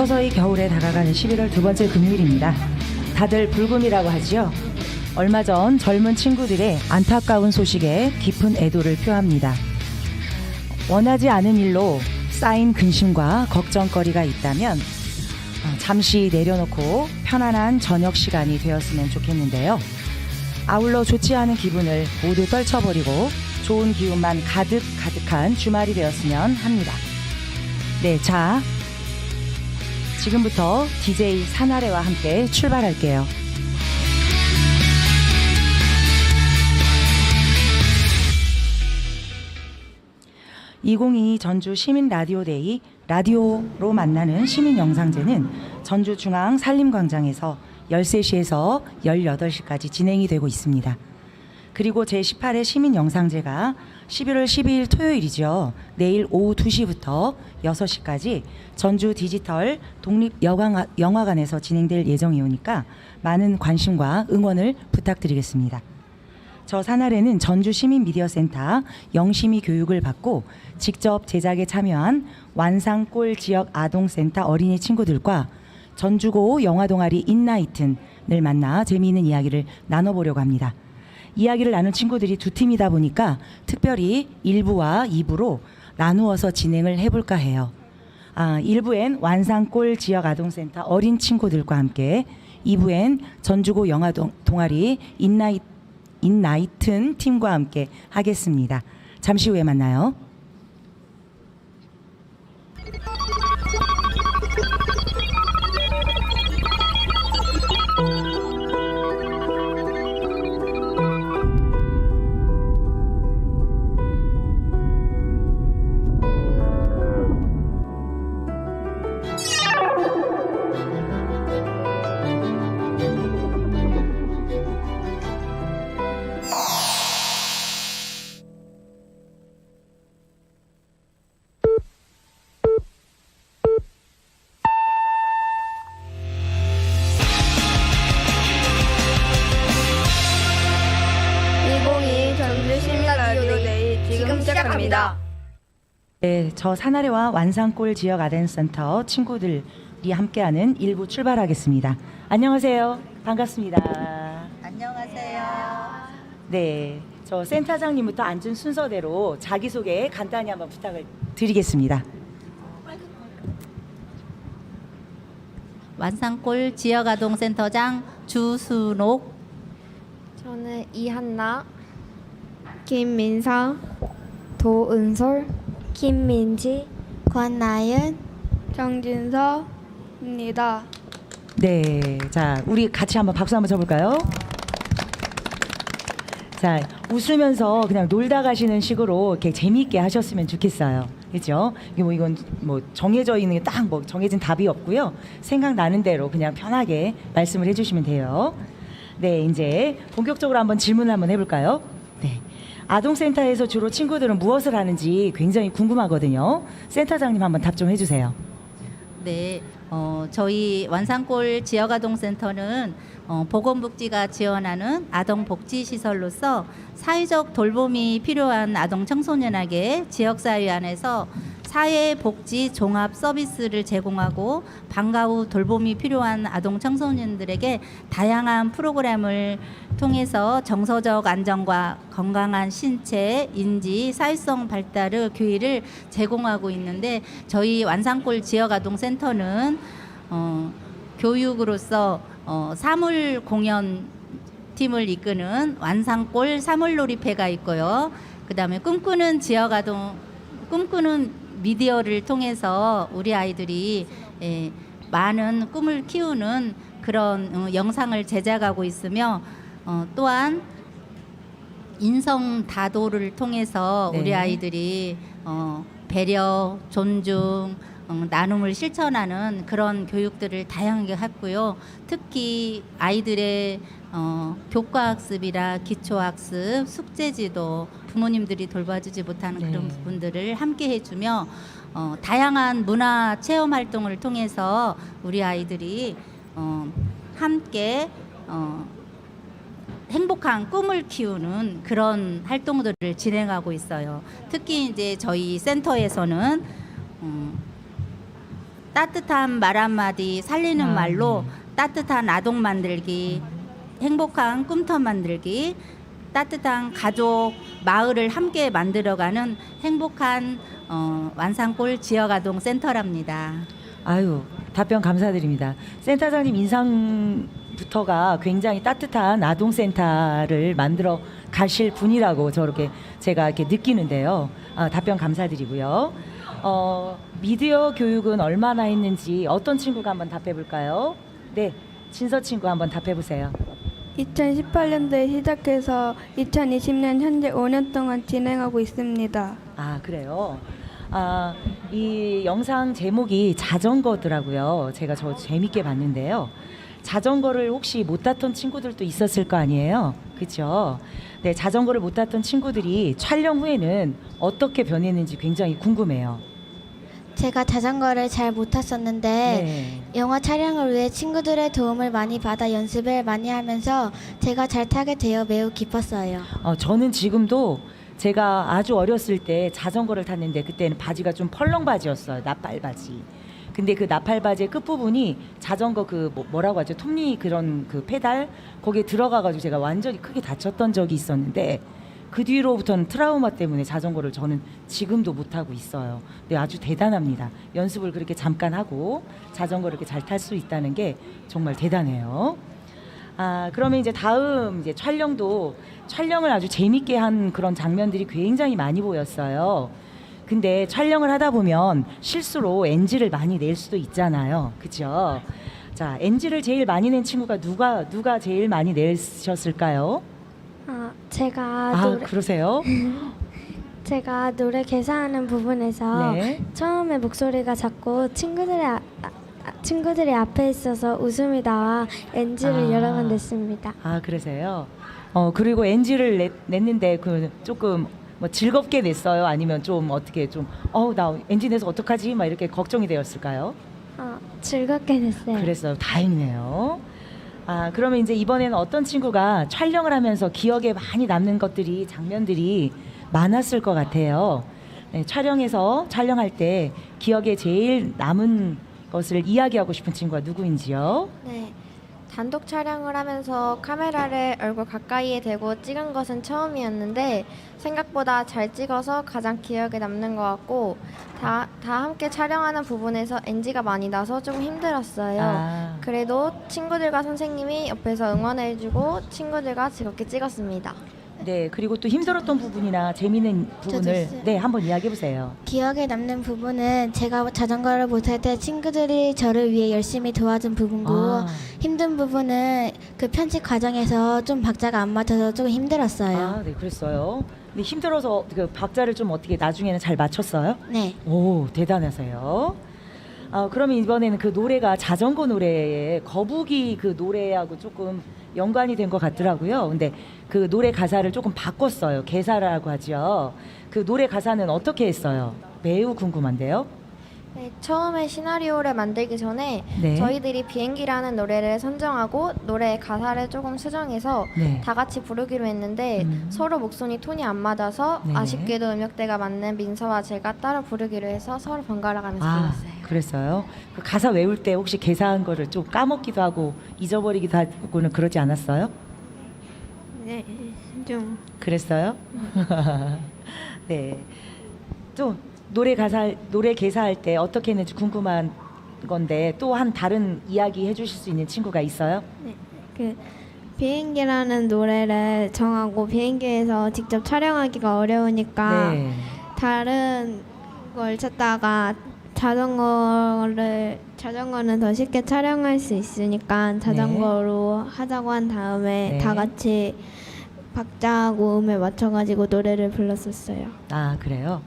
서서히 겨울에 다가가는 11월 두 번째 금요일입니다. 다들 불금이라고 하지요. 얼마 전 젊은 친구들의 안타까운 소식에 깊은 애도를 표합니다. 원하지 않은 일로 쌓인 근심과 걱정거리가 있다면 잠시 내려놓고 편안한 저녁 시간이 되었으면 좋겠는데요. 아울러 좋지 않은 기분을 모두 떨쳐버리고 좋은 기운만 가득한 주말이 되었으면 합니다. 네, 자, 지금부터 DJ 산아래와 함께 출발할게요. 2022 전주 시민 라디오 데이 라디오로 만나는 시민 영상제는 전주 중앙 산림광장에서 13시에서 18시까지 진행이 되고 있습니다. 그리고 제18회 시민 영상제가 11월 12일 토요일이죠. 내일 오후 2시부터 6시까지 전주 디지털 독립영화관에서 진행될 예정이오니까 많은 관심과 응원을 부탁드리겠습니다. 저 산아래는 전주 시민미디어센터 영심이 교육을 받고 직접 제작에 참여한 완산골 지역 아동센터 어린이 친구들과 전주고 영화동아리 인나이튼을 만나 재미있는 이야기를 나눠보려고 합니다. 이야기를 나눈 친구들이 두 팀이다 보니까 특별히 1부와 2부로 나누어서 진행을 해볼까 해요. 1부엔 완산골 지역 아동센터 어린 친구들과 함께 2부엔 전주고 영화동아리 인나이튼 팀과 함께 하겠습니다. 잠시 후에 만나요. 네, 저 산아래와 완산골 지역 아동센터 친구들이 함께하는 1부 출발하겠습니다. 안녕하세요. 반갑습니다. 안녕하세요. 네, 저 센터장님부터 앉은 순서대로 자기소개 간단히 한번 부탁을 드리겠습니다. 완산골 지역아동센터장 주순옥. 저는 이한나, 김민서, 도은솔, 김민지, 권나연, 정진서입니다. 네, 자, 우리 같이 한번 박수 한번 쳐볼까요? 자, 웃으면서 그냥 놀다 가시는 식으로 이렇게 재미있게 하셨으면 좋겠어요. 그렇죠? 이건 뭐 정해져 있는 게 딱 뭐 정해진 답이 없고요. 생각나는 대로 그냥 편하게 말씀을 해주시면 돼요. 네, 이제 본격적으로 한번 질문을 한번 해볼까요? 네. 아동센터에서 주로 친구들은 무엇을 하는지 굉장히 궁금하거든요. 센터장님 한번 답 좀 해주세요. 네, 저희 완산골 지역아동센터는 보건복지가 지원하는 아동복지시설로서 사회적 돌봄이 필요한 아동 청소년에게 지역사회 안에서 사회복지 종합 서비스를 제공하고 방과 후 돌봄이 필요한 아동 청소년들에게 다양한 프로그램을 통해서 정서적 안정과 건강한 신체, 인지, 사회성 발달의 교육을 제공하고 있는데 저희 완산골 지역아동센터는 교육으로서 사물 공연 팀을 이끄는 완산골 사물놀이패가 있고요. 그다음에 꿈꾸는 미디어를 통해서 우리 아이들이 많은 꿈을 키우는 그런 영상을 제작하고 있으며 또한 인성 다도를 통해서 네. 우리 아이들이 배려, 존중, 나눔을 실천하는 그런 교육들을 다양하게 했고요. 특히 아이들의 교과학습이나 기초학습, 숙제지도 부모님들이 돌봐주지 못하는 네. 그런 부분들을 함께 해주며 다양한 문화 체험 활동을 통해서 우리 아이들이 함께 행복한 꿈을 키우는 그런 활동들을 진행하고 있어요. 특히 이제 저희 센터에서는 따뜻한 말 한마디 살리는 아, 말로 네. 따뜻한 아동 만들기, 행복한 꿈터 만들기, 따뜻한 가족, 마을을 함께 만들어가는 행복한 완산골 지역아동 센터랍니다. 아유, 답변 감사드립니다. 센터장님 인상부터가 굉장히 따뜻한 아동센터를 만들어 가실 분이라고 저렇게 제가 이렇게 느끼는데요. 답변 감사드리고요. 미디어 교육은 얼마나 했는지 어떤 친구가 한번 답해 볼까요? 네, 진서 친구 한번 답해 보세요. 2018년도에 시작해서 2020년 현재 5년 동안 진행하고 있습니다. 아, 그래요. 이 영상 제목이 자전거더라고요. 제가 저 재밌게 봤는데요. 자전거를 혹시 못 탔던 친구들도 있었을 거 아니에요. 그렇죠? 네, 자전거를 못 탔던 친구들이 촬영 후에는 어떻게 변했는지 굉장히 궁금해요. 제가 자전거를 잘 못 탔었는데 네. 영화 촬영을 위해 친구들의 도움을 많이 받아 연습을 많이 하면서 제가 잘 타게 되어 매우 기뻤어요. 저는 지금도 제가 아주 어렸을 때 자전거를 탔는데 그때는 바지가 좀 펄렁 바지였어요. 나팔 바지. 근데 그 나팔 바지의 끝부분이 자전거 그 뭐라고 하죠? 톱니 그런 그 페달 거기에 들어가가지고 제가 완전히 크게 다쳤던 적이 있었는데 그 뒤로부터는 트라우마 때문에 자전거를 저는 지금도 못 타고 있어요. 네, 아주 대단합니다. 연습을 그렇게 잠깐 하고 자전거를 이렇게 잘 탈 수 있다는 게 정말 대단해요. 그러면 이제 다음 이제 촬영을 아주 재밌게 한 그런 장면들이 굉장히 많이 보였어요. 근데 촬영을 하다 보면 실수로 NG를 많이 낼 수도 있잖아요. 그렇죠? 자, NG를 제일 많이 낸 친구가 누가 제일 많이 내셨을까요? 제가 그러세요? 제가 노래 개사하는 부분에서 네. 처음에 목소리가 작고 친구들이 앞에 있어서 웃음이 나와 NG를 여러 번 냈습니다. 그러세요? 그리고 NG를 냈는데 그 조금 뭐 즐겁게 냈어요? 아니면 좀 어떻게 좀 나 NG 내서 어떡하지? 막 이렇게 걱정이 되었을까요? 즐겁게 냈어요. 그랬어요. 다행이네요. 그러면 이제 이번에는 어떤 친구가 촬영을 하면서 기억에 많이 남는 장면들이 많았을 것 같아요. 네, 촬영할 때 기억에 제일 남은 것을 이야기하고 싶은 친구가 누구인지요? 네. 단독 촬영을 하면서 카메라를 얼굴 가까이에 대고 찍은 것은 처음이었는데 생각보다 잘 찍어서 가장 기억에 남는 것 같고 다 함께 촬영하는 부분에서 NG가 많이 나서 조금 힘들었어요. 그래도 친구들과 선생님이 옆에서 응원해주고 친구들과 즐겁게 찍었습니다. 네, 그리고 또 힘들었던 부분이나 재미있는 부분을 있어요. 한번 이야기해 보세요. 기억에 남는 부분은 제가 자전거를 못할 때 친구들이 저를 위해 열심히 도와준 부분고 힘든 부분은 그 편집 과정에서 좀 박자가 안 맞춰서 조금 힘들었어요. 네, 그랬어요. 근데 힘들어서 그 박자를 좀 어떻게 나중에는 잘 맞췄어요? 네. 오, 대단하세요. 그러면 이번에는 그 노래가 자전거 노래에 거북이 그 노래하고 조금 연관이 된 것 같더라고요. 근데 그 노래 가사를 조금 바꿨어요. 개사라고 하죠. 그 노래 가사는 어떻게 했어요? 매우 궁금한데요. 네, 처음에 시나리오를 만들기 전에 네. 저희들이 비행기라는 노래를 선정하고 노래 가사를 조금 수정해서 네. 다 같이 부르기로 했는데 서로 목소리 톤이 안 맞아서 네. 아쉽게도 음역대가 맞는 민서와 제가 따로 부르기로 해서 서로 번갈아 가면서 불렀어요. 그랬어요. 그 가사 외울 때 혹시 개사한 거를 좀 까먹기도 하고 잊어버리기도 하고는 그러지 않았어요? 네, 좀 그랬어요? 네. 좀 노래 개사할 때 어떻게 했는지 궁금한 건데 또 한 다른 이야기 해주실 수 있는 친구가 있어요? 그 비행기라는 노래를 정하고 비행기에서 직접 촬영하기가 어려우니까 네. 다른 걸 찾다가 자전거는 더 쉽게 촬영할 수 있으니까 자전거로 하자고 한 다음에 네. 다 같이 박자하고 음에 맞춰가지고 노래를 불렀었어요. 그래요?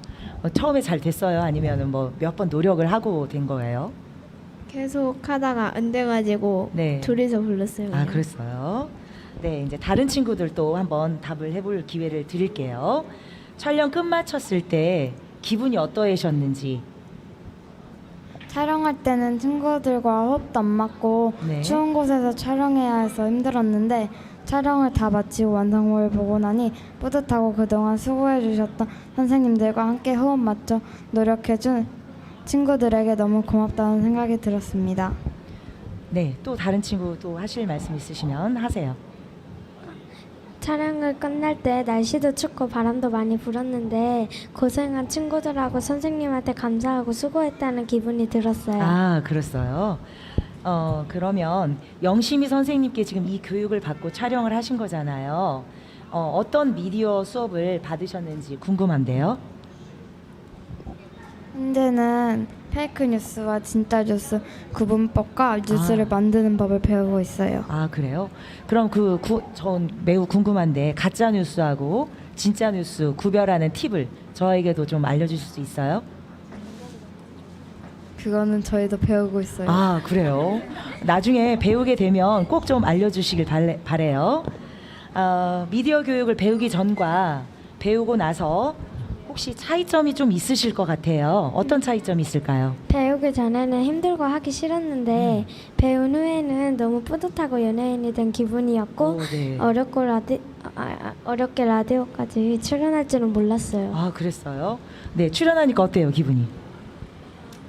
처음에 잘 됐어요? 아니면 뭐 몇 번 노력을 하고 된 거예요? 계속 하다가 안 돼가지고 네. 둘이서 불렀어요. 그냥. 그랬어요. 네, 이제 다른 친구들도 한번 답을 해볼 기회를 드릴게요. 촬영 끝마쳤을 때 기분이 어떠하셨는지. 촬영할 때는 친구들과 호흡도 안 맞고 네. 추운 곳에서 촬영해야 해서 힘들었는데 촬영을 다 마치고 완성물을 보고 나니 뿌듯하고 그동안 수고해 주셨던 선생님들과 함께 호흡 맞춰 노력해준 친구들에게 너무 고맙다는 생각이 들었습니다. 네, 또 다른 친구 또 하실 말씀 있으시면 하세요. 촬영을 끝날 때 날씨도 춥고 바람도 많이 불었는데 고생한 친구들하고 선생님한테 감사하고 수고했다는 기분이 들었어요. 아, 그랬어요. 그러면 영심이 선생님께 지금 이 교육을 받고 촬영을 하신 거잖아요. 어떤 미디어 수업을 받으셨는지 궁금한데요. 현재는 페이크 뉴스와 진짜 뉴스 구분법과 뉴스를 아. 만드는 법을 배우고 있어요. 아, 그래요? 그럼 전 매우 궁금한데 가짜 뉴스하고 진짜 뉴스 구별하는 팁을 저에게도 좀 알려주실 수 있어요? 그거는 저희도 배우고 있어요. 아, 그래요? 나중에 배우게 되면 꼭 좀 알려주시길 바래요. 미디어 교육을 배우기 전과 배우고 나서 혹시 차이점이 좀 있으실 것 같아요. 어떤 차이점이 있을까요? 배우기 전에는 힘들고 하기 싫었는데 배운 후에는 너무 뿌듯하고 연예인이 된 기분이었고 오, 네. 어렵게 라디오까지 출연할 줄은 몰랐어요. 아, 그랬어요? 네, 출연하니까 어때요, 기분이?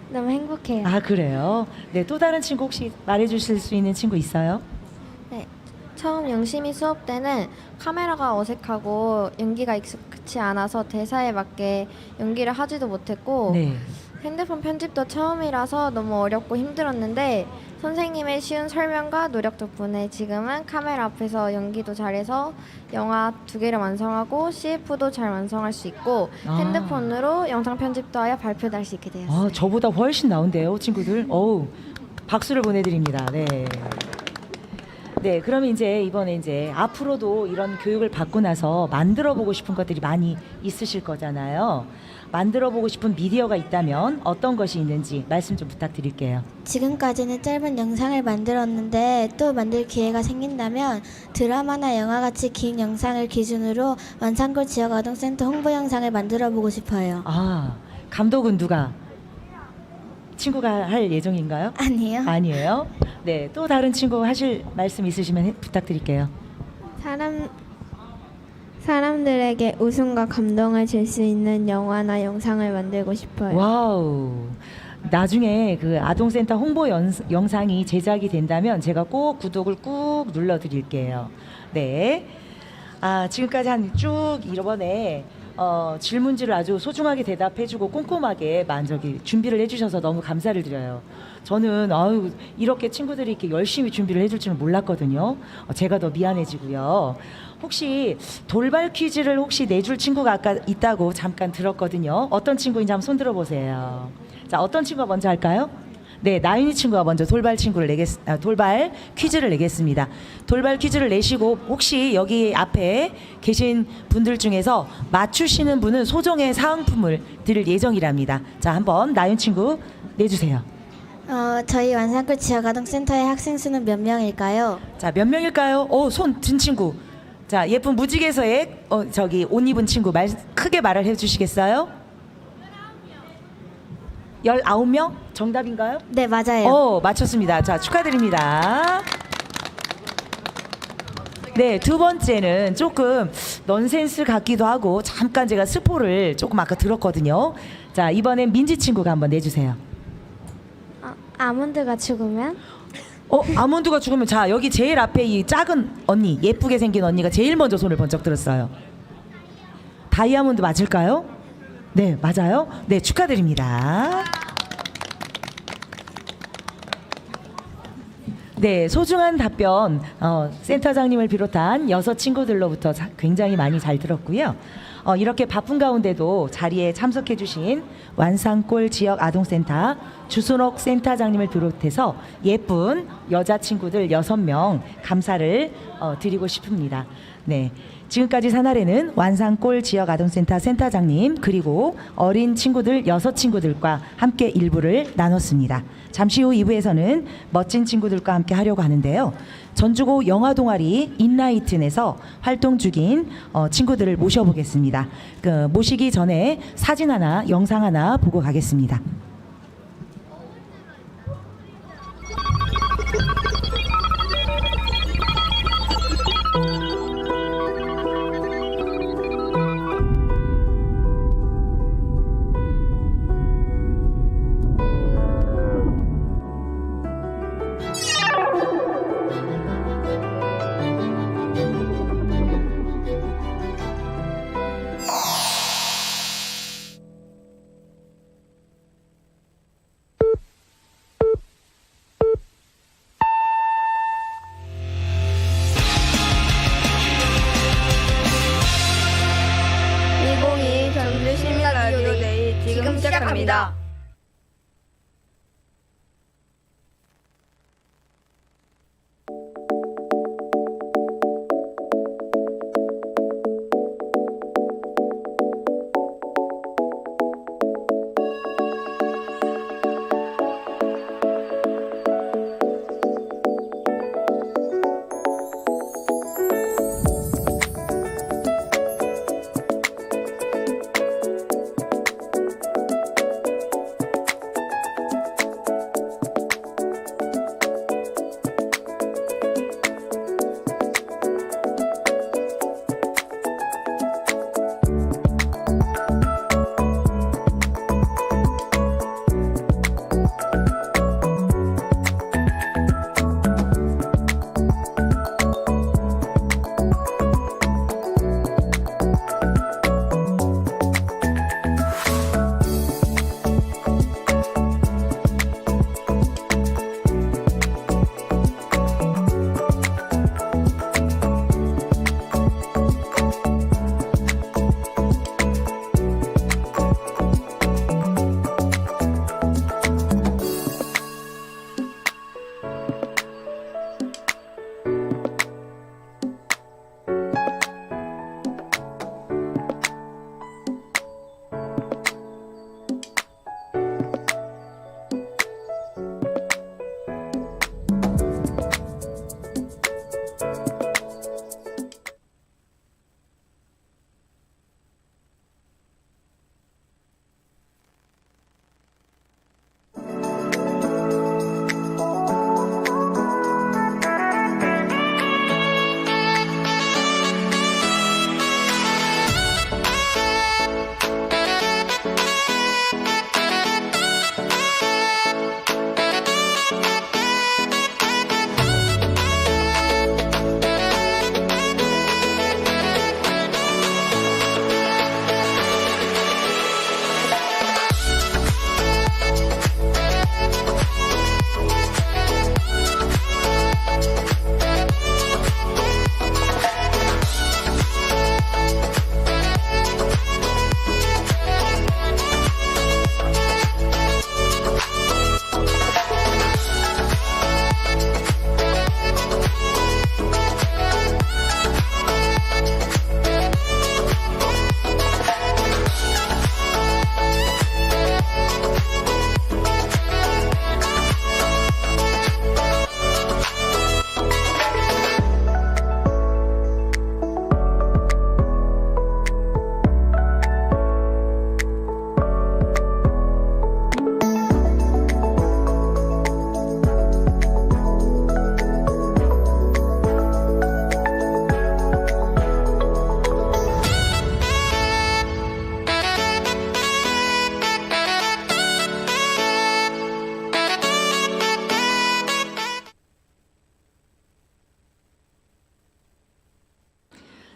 너무 행복해요. 아, 그래요? 네, 또 다른 친구 혹시 말해주실 수 있는 친구 있어요? 네. 처음 영심이 수업 때는 카메라가 어색하고 연기가 익숙치 않아서 대사에 맞게 연기를 하지도 못했고 네. 핸드폰 편집도 처음이라서 너무 어렵고 힘들었는데 선생님의 쉬운 설명과 노력 덕분에 지금은 카메라 앞에서 연기도 잘해서 영화 2개를 완성하고 CF도 잘 완성할 수 있고 아. 핸드폰으로 영상 편집도 하여 발표도 할 수 있게 되었어요. 저보다 훨씬 나은데요, 친구들. 어우, 박수를 보내드립니다. 네. 네, 그럼 이번에 앞으로도 이런 교육을 받고 나서 만들어 보고 싶은 것들이 많이 있으실 거잖아요. 만들어 보고 싶은 미디어가 있다면 어떤 것이 있는지 말씀 좀 부탁드릴게요. 지금까지는 짧은 영상을 만들었는데 또 만들 기회가 생긴다면 드라마나 영화같이 긴 영상을 기준으로 완산골 지역아동센터 홍보 영상을 만들어 보고 싶어요. 아, 감독은 누가? 친구가 할 예정인가요? 아니요. 아니에요? 네, 또 다른 친구 하실 말씀 있으시면 부탁드릴게요. 사람들에게 웃음과 감동을 줄 수 있는 영화나 영상을 만들고 싶어요. 와우. 나중에 그 아동센터 홍보 영상이 제작이 된다면 제가 꼭 구독을 꾹 눌러드릴게요. 네. 지금까지 쭉 이번에 질문지를 아주 소중하게 대답해주고 꼼꼼하게 준비를 해주셔서 너무 감사를 드려요. 저는 이렇게 친구들이 이렇게 열심히 준비를 해줄 줄은 몰랐거든요. 제가 더 미안해지고요. 혹시 돌발 퀴즈를 혹시 내줄 친구가 아까 있다고 잠깐 들었거든요. 어떤 친구인지 한번 손 들어보세요. 자, 어떤 친구가 먼저 할까요? 네, 나윤이 친구가 먼저 돌발 퀴즈를 내겠습니다. 돌발 퀴즈를 내시고 혹시 여기 앞에 계신 분들 중에서 맞추시는 분은 소정의 사은품을 드릴 예정이랍니다. 자, 한번 나윤 친구 내주세요. 저희 완산골 지역아동센터의 학생 수는 몇 명일까요? 자, 몇 명일까요? 손 든 친구. 자, 예쁜 무지개서의 옷 입은 친구 크게 말을 해주시겠어요? 19명? 정답인가요? 네, 맞아요. 맞췄습니다. 자, 축하드립니다. 네, 두 번째는 조금 넌센스 같기도 하고 잠깐 제가 스포를 조금 아까 들었거든요. 자, 이번엔 민지 친구가 한번 내주세요. 아몬드가 죽으면? 아몬드가 죽으면 자, 여기 제일 앞에 이 작은 언니, 예쁘게 생긴 언니가 제일 먼저 손을 번쩍 들었어요. 다이아몬드 맞을까요? 네, 맞아요. 네, 축하드립니다. 네, 소중한 답변 센터장님을 비롯한 6 친구들로부터 굉장히 많이 잘 들었고요. 이렇게 바쁜 가운데도 자리에 참석해 주신 완산골 지역 아동센터 주순옥 센터장님을 비롯해서 예쁜 여자 친구들 6명 감사를 드리고 싶습니다. 네. 지금까지 산하레는 완산골 지역 아동센터 센터장님 그리고 어린 친구들 6 친구들과 함께 일부를 나눴습니다. 잠시 후 2부에서는 멋진 친구들과 함께 하려고 하는데요. 전주고 영화동아리 인라이튼에서 활동 중인 친구들을 모셔보겠습니다. 모시기 전에 사진 하나, 영상 하나 보고 가겠습니다. 감사합니다.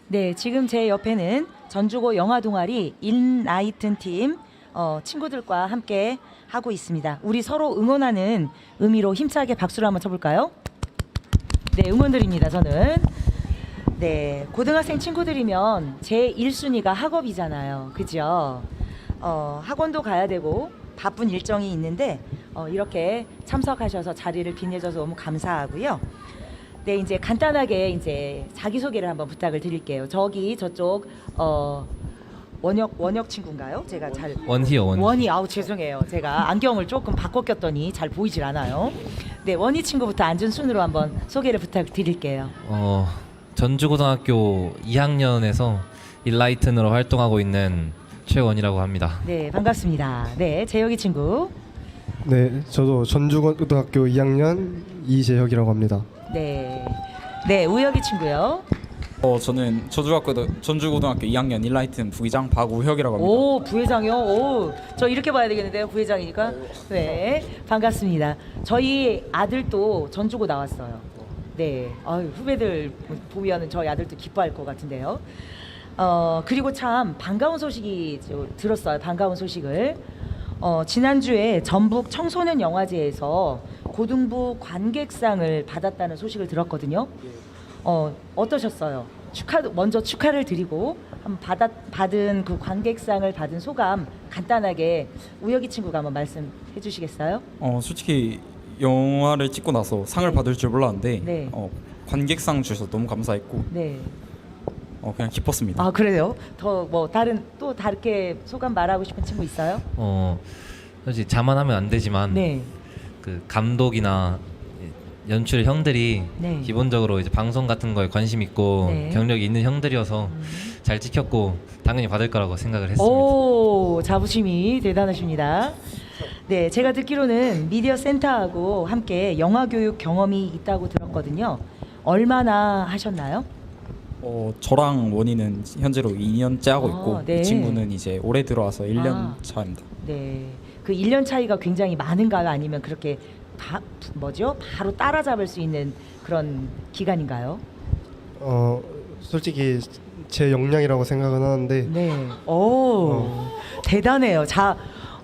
네, 지금 제 옆에는 전주고 영화 동아리 인라이튼 팀 친구들과 함께 하고 있습니다. 우리 서로 응원하는 의미로 힘차게 박수를 한번 쳐볼까요? 네, 응원드립니다. 저는 네, 고등학생 친구들이면 제 1순위가 학업이잖아요. 그죠? 학원도 가야 되고 바쁜 일정이 있는데 이렇게 참석하셔서 자리를 빛내줘서 너무 감사하고요. 네, 이제 간단하게 이제 자기소개를 한번 부탁을 드릴게요. 저쪽 원혁 친구인가요? 제가 잘 원희요. 원희. 아우 죄송해요. 제가 안경을 조금 바꿔 꼈더니 잘 보이질 않아요. 네, 원희 친구부터 앉은 순으로 한번 소개를 부탁드릴게요. 전주고등학교 2학년에서 인라이튼으로 활동하고 있는 최원이라고 합니다. 네, 반갑습니다. 네, 재혁이 친구. 네, 저도 전주고등학교 2학년 이재혁이라고 합니다. 네, 네, 우혁이 친구요. 저는 전주고등학교 2학년 인라이튼 부의장 박우혁이라고 합니다. 오, 부회장이요? 오, 저 이렇게 봐야 되겠는데요, 부회장이니까. 네, 반갑습니다. 저희 아들도 전주고 나왔어요. 네, 후배들 보면은 저희 아들도 기뻐할 것 같은데요. 그리고 참 반가운 소식이 들었어요. 반가운 소식을. 지난주에 전북 청소년 영화제에서 고등부 관객상을 받았다는 소식을 들었거든요. 어떠셨어요? 먼저 축하를 드리고 한번 받은 그 관객상을 받은 소감 간단하게 우혁이 친구가 한번 말씀해 주시겠어요? 솔직히 영화를 찍고 나서 상을 받을 줄 몰랐는데 네. 관객상 주셔서 너무 감사했고 네. 그냥 기뻤습니다. 아 그래요? 더 뭐 또 다르게 소감 말하고 싶은 친구 있어요? 사실 자만하면 안 되지만 네. 그 감독이나 연출 형들이 네. 기본적으로 이제 방송 같은 거에 관심 있고 네. 경력이 있는 형들이어서 잘 찍혔고 당연히 받을 거라고 생각을 했습니다. 오, 자부심이 대단하십니다. 네, 제가 듣기로는 미디어 센터하고 함께 영화 교육 경험이 있다고 들었거든요. 얼마나 하셨나요? 저랑 원희는 현재로 2년째 하고 있고 네. 이 친구는 이제 올해 들어와서 1년 차입니다. 네, 그 1년 차이가 굉장히 많은가요? 아니면 그렇게 바로 따라잡을 수 있는 그런 기간인가요? 솔직히 제 역량이라고 생각은 하는데 네, 오, 대단해요.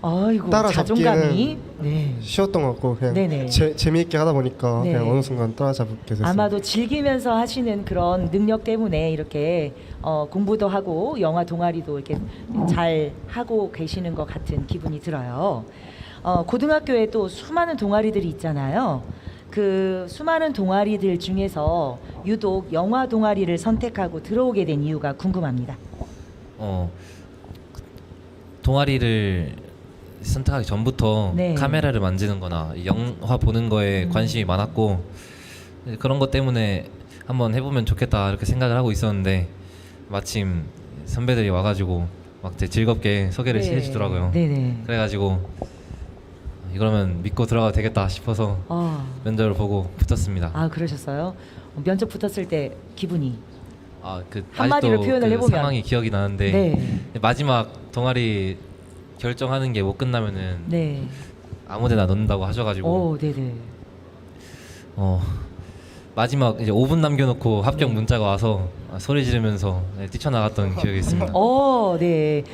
아이고, 따라잡기는 자존감이. 네. 쉬웠던 것 같고 그냥 네네. 재미있게 하다 보니까 네. 그냥 어느 순간 따라잡게 됐어요. 아마도 즐기면서 하시는 그런 능력 때문에 이렇게 공부도 하고 영화 동아리도 이렇게 잘 하고 계시는 것 같은 기분이 들어요. 고등학교에 또 수많은 동아리들이 있잖아요. 그 수많은 동아리들 중에서 유독 영화 동아리를 선택하고 들어오게 된 이유가 궁금합니다. 동아리를 선택하기 전부터 네. 카메라를 만지는 거나 영화 보는 거에 관심이 많았고 그런 것 때문에 한번 해보면 좋겠다 이렇게 생각을 하고 있었는데 마침 선배들이 와가지고 막 되게 즐겁게 소개를 네. 해주더라고요. 네네. 그래가지고 이러면 믿고 들어가도 되겠다 싶어서 면접을 보고 붙었습니다. 아 그러셨어요? 면접 붙었을 때 기분이 그 한마디로 아직도 표현을 그 해보면. 상황이 기억이 나는데 네. 마지막 동아리 결정하는 게 못 끝나면은 네. 아무데나 넣는다고 하셔가지고 오, 네네. 마지막 이제 5분 남겨놓고 합격 문자가 와서 소리 지르면서 뛰쳐나갔던 기억이 있습니다. 네.